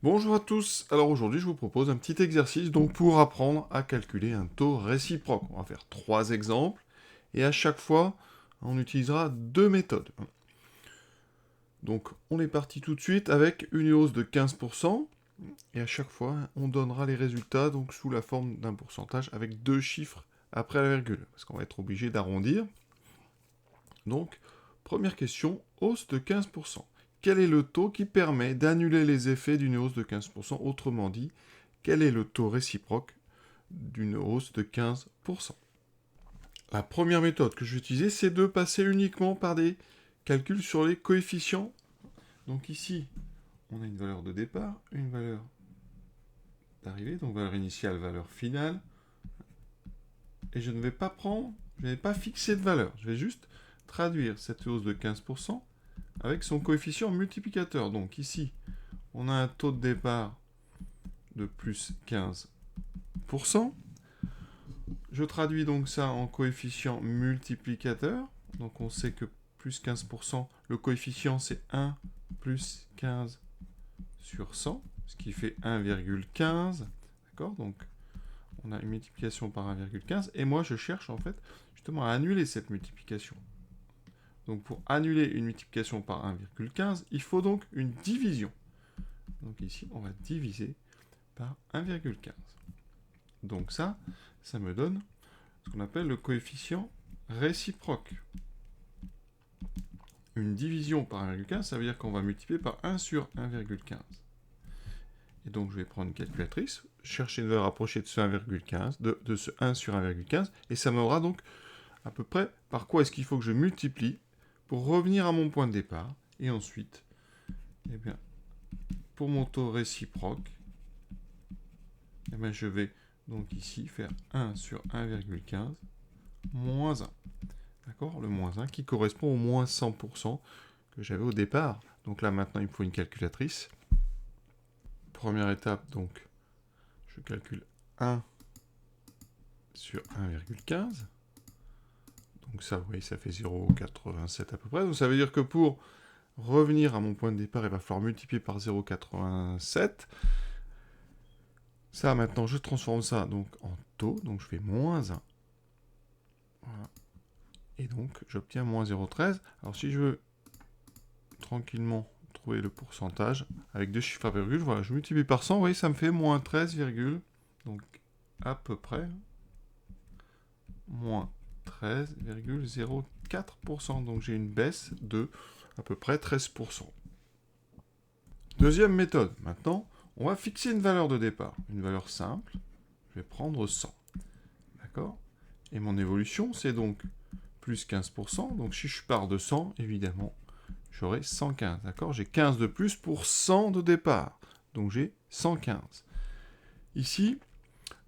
Bonjour à tous, alors aujourd'hui je vous propose un petit exercice donc pour apprendre à calculer un taux réciproque. On va faire 3 exemples et à chaque fois on utilisera 2 méthodes. Donc on est parti tout de suite avec une hausse de 15% et à chaque fois on donnera les résultats donc sous la forme d'un pourcentage avec 2 chiffres après la virgule parce qu'on va être obligé d'arrondir. Donc première question, hausse de 15%. Quel est le taux qui permet d'annuler les effets d'une hausse de 15%? Autrement dit, quel est le taux réciproque d'une hausse de 15%? La première méthode que je vais utiliser, c'est de passer uniquement par des calculs sur les coefficients. Donc ici, on a une valeur de départ, une valeur d'arrivée, donc valeur initiale, valeur finale. Et je ne vais pas fixer de valeur. Je vais juste traduire cette hausse de 15% avec son coefficient multiplicateur. Donc ici, on a un taux de départ de plus 15%. Je traduis donc ça en coefficient multiplicateur. Donc on sait que plus 15%, le coefficient c'est 1 plus 15 sur 100, ce qui fait 1,15. D'accord? Donc on a une multiplication par 1,15. Et moi je cherche en fait justement à annuler cette multiplication. Donc pour annuler une multiplication par 1,15, il faut donc une division. Donc ici, on va diviser par 1,15. Donc ça me donne ce qu'on appelle le coefficient réciproque. Une division par 1,15, ça veut dire qu'on va multiplier par 1 sur 1,15. Et donc je vais prendre une calculatrice, chercher une valeur rapprochée de ce 1,15, de ce 1 sur 1,15, et ça m'aura donc à peu près par quoi est-ce qu'il faut que je multiplie pour revenir à mon point de départ. Et ensuite, eh bien, pour mon taux réciproque, eh bien, je vais donc ici faire 1 sur 1,15 moins 1. D'accord? Le moins 1 qui correspond au moins 100% que j'avais au départ. Donc là, maintenant, il me faut une calculatrice. Première étape, donc, je calcule 1 sur 1,15. Donc ça, vous voyez, ça fait 0,87 à peu près. Donc ça veut dire que pour revenir à mon point de départ, il va falloir multiplier par 0,87. Ça, maintenant, je transforme ça donc en taux. Donc je fais moins 1. Voilà. Et donc, j'obtiens moins 0,13. Alors si je veux tranquillement trouver le pourcentage avec deux chiffres à virgule, voilà, je multiplie par 100, vous voyez, ça me fait moins 13, donc à peu près moins 13,04%. Donc j'ai une baisse de à peu près 13%. Deuxième méthode, maintenant, on va fixer une valeur de départ, une valeur simple. Je vais prendre 100. D'accord? Et mon évolution, c'est donc plus 15%. Donc si je pars de 100, évidemment, j'aurai 115. D'accord? J'ai 15 de plus pour 100 de départ. Donc j'ai 115. Ici,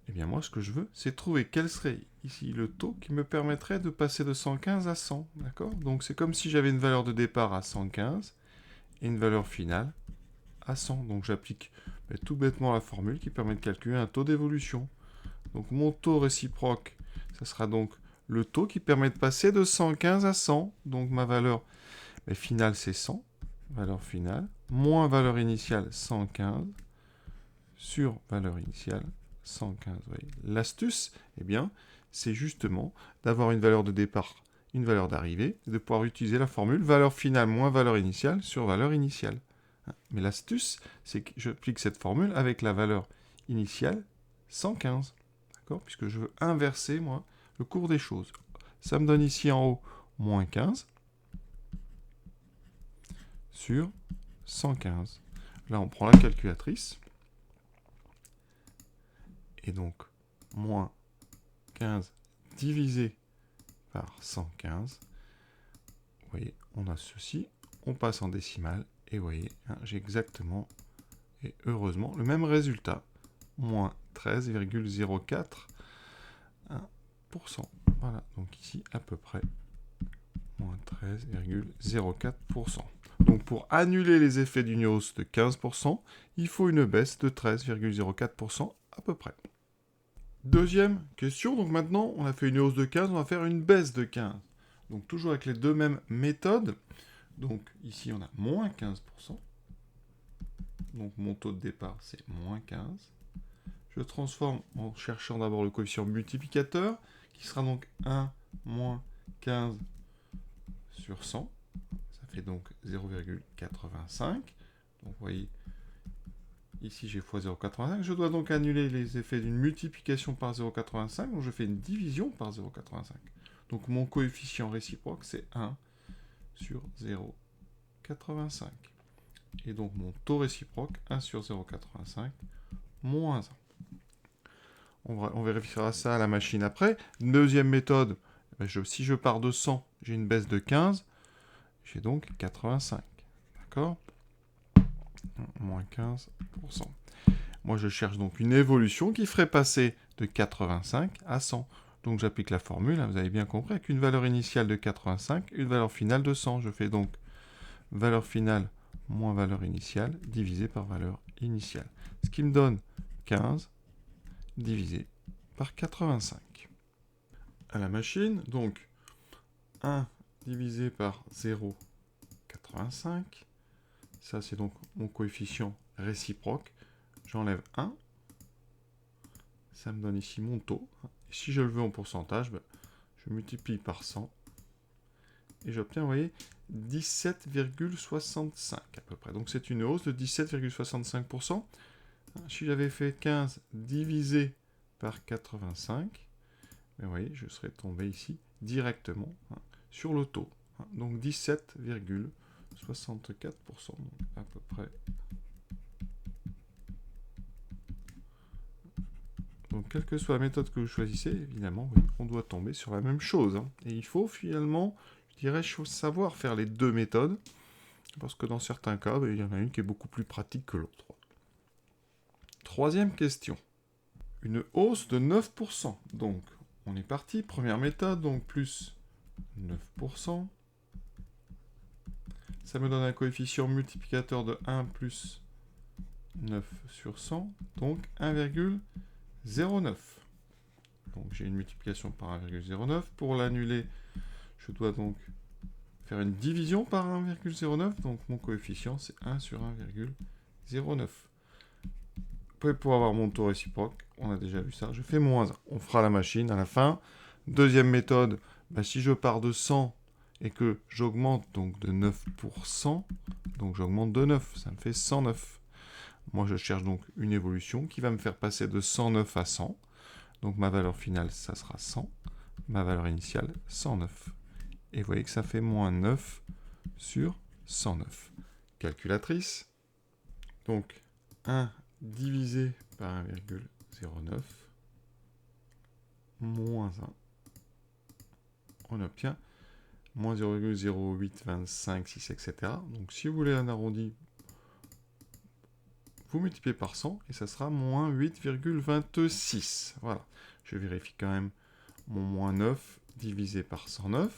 eh bien moi, ce que je veux, c'est trouver quel serait ici le taux qui me permettrait de passer de 115 à 100. D'accord? Donc c'est comme si j'avais une valeur de départ à 115 et une valeur finale à 100. Donc j'applique tout bêtement la formule qui permet de calculer un taux d'évolution. Donc mon taux réciproque, ça sera donc le taux qui permet de passer de 115 à 100. Donc ma valeur finale, c'est 100, valeur finale, moins valeur initiale, 115, sur valeur initiale, 115. L'astuce, eh bien, c'est justement d'avoir une valeur de départ, une valeur d'arrivée, et de pouvoir utiliser la formule valeur finale moins valeur initiale sur valeur initiale. Mais l'astuce, c'est que j'applique cette formule avec la valeur initiale 115. D'accord? Puisque je veux inverser, moi, le cours des choses. Ça me donne ici en haut moins 15 sur 115. Là, on prend la calculatrice. Et donc, moins 15 divisé par 115. Vous voyez, on a ceci. On passe en décimale. Et vous voyez, j'ai exactement, et heureusement, le même résultat. Moins 13,04%. Voilà, donc ici, à peu près, moins 13,04%. Donc pour annuler les effets d'une hausse de 15%, il faut une baisse de 13,04% à peu près. Deuxième question, donc maintenant on a fait une hausse de 15, on va faire une baisse de 15. Donc toujours avec les deux mêmes méthodes. Donc ici on a moins 15%. Donc mon taux de départ, c'est moins 15. Je transforme en cherchant d'abord le coefficient multiplicateur, qui sera donc 1 moins 15 sur 100. Ça fait donc 0,85. Donc vous voyez, ici j'ai fois 0,85. Je dois donc annuler les effets d'une multiplication par 0,85. Donc je fais une division par 0,85. Donc mon coefficient réciproque, c'est 1 sur 0,85. Et donc mon taux réciproque, 1 sur 0,85, moins 1. On vérifiera ça à la machine après. Deuxième méthode, si je pars de 100, j'ai une baisse de 15. J'ai donc 85. D'accord? Moins 15%. Moi, je cherche donc une évolution qui ferait passer de 85 à 100. Donc j'applique la formule, vous avez bien compris, avec une valeur initiale de 85, une valeur finale de 100. Je fais donc valeur finale moins valeur initiale divisé par valeur initiale. Ce qui me donne 15 divisé par 85. À la machine, donc 1 divisé par 0,85. Ça, c'est donc mon coefficient réciproque. J'enlève 1. Ça me donne ici mon taux. Et si je le veux en pourcentage, je multiplie par 100. Et j'obtiens, vous voyez, 17,65 à peu près. Donc c'est une hausse de 17,65%. Si j'avais fait 15 divisé par 85, vous voyez, je serais tombé ici directement sur le taux. Donc 17,64%. Donc à peu près. Donc, quelle que soit la méthode que vous choisissez, évidemment, oui, on doit tomber sur la même chose. Et il faut finalement, je dirais, savoir faire les deux méthodes, parce que dans certains cas, il y en a une qui est beaucoup plus pratique que l'autre. Troisième question. Une hausse de 9%. Donc, on est parti. Première méthode, donc plus 9%. Ça me donne un coefficient multiplicateur de 1 plus 9 sur 100, donc 1,09. Donc j'ai une multiplication par 1,09. Pour l'annuler, je dois donc faire une division par 1,09. Donc mon coefficient, c'est 1 sur 1,09. Pour avoir mon taux réciproque, on a déjà vu ça, je fais moins 1. On fera la machine à la fin. Deuxième méthode, si je pars de 100 et que j'augmente donc de 9%, donc j'augmente de 9, ça me fait 109. Moi, je cherche donc une évolution qui va me faire passer de 109 à 100. Donc ma valeur finale, ça sera 100. Ma valeur initiale, 109. Et vous voyez que ça fait moins 9 sur 109. Calculatrice. Donc 1 divisé par 1,09 moins 1. On obtient moins 0,0825, etc. Donc si vous voulez un arrondi, vous multipliez par 100 et ça sera moins 8,26. Voilà. Je vérifie quand même mon moins 9 divisé par 109.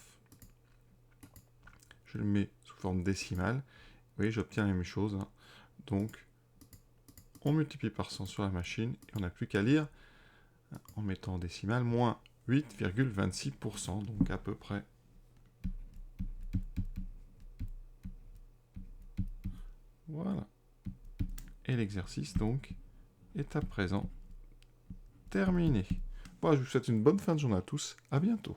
Je le mets sous forme décimale. Vous voyez, j'obtiens la même chose. Donc, on multiplie par 100 sur la machine et on n'a plus qu'à lire en mettant en décimale moins 8,26%. Donc, à peu près. Voilà. Et l'exercice, donc, est à présent terminé. Bon, je vous souhaite une bonne fin de journée à tous. À bientôt.